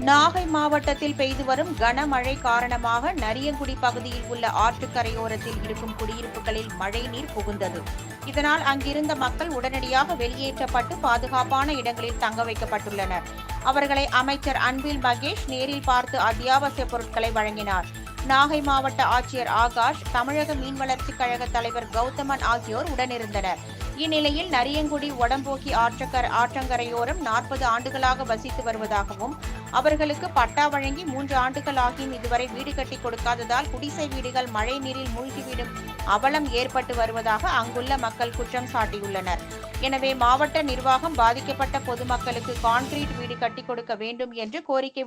நாகை மாவட்டத்தில் பெய்து வரும் கனமழை காரணமாக நரியங்குடி பகுதியில் உள்ள ஆற்றுக்கரையோரத்தில் இருக்கும் குடியிருப்புகளில் மழைநீர் புகுந்தது. இதனால் அங்கிருந்த மக்கள் உடனடியாக வெளியேற்றப்பட்டு பாதுகாப்பான இடங்களில் தங்க வைக்கப்பட்டுள்ளனர். அவர்களை அமைச்சர் அன்பில் மகேஷ் நேரில் பார்த்து அத்தியாவசிய பொருட்களை வழங்கினார். நாகை மாவட்ட ஆட்சியர் ஆகாஷ், தமிழக மீன்வளர்ச்சிக் கழக தலைவர் கௌதமன் ஆகியோர் உடனிருந்தனர். இந்நிலையில் நரியங்குடி ஒடம்போக்கி ஆற்றங்கரையோரம் 40 ஆண்டுகளாக வசித்து வருவதாகவும், அவர்களுக்கு பட்டா வழங்கி 3 ஆண்டுகள் ஆகியும் இதுவரை வீடு கட்டி கொடுக்காததால் குடிசை வீடுகள் மழை நீரில் மூழ்கிவிடும் அவலம் ஏற்பட்டு வருவதாக அங்குள்ள மக்கள் குற்றம் சாட்டியுள்ளனர். எனவே மாவட்ட நிர்வாகம் பாதிக்கப்பட்ட பொதுமக்களுக்கு கான்கிரீட் வீடு கட்டிக் கொடுக்க வேண்டும் என்று கோரிக்கை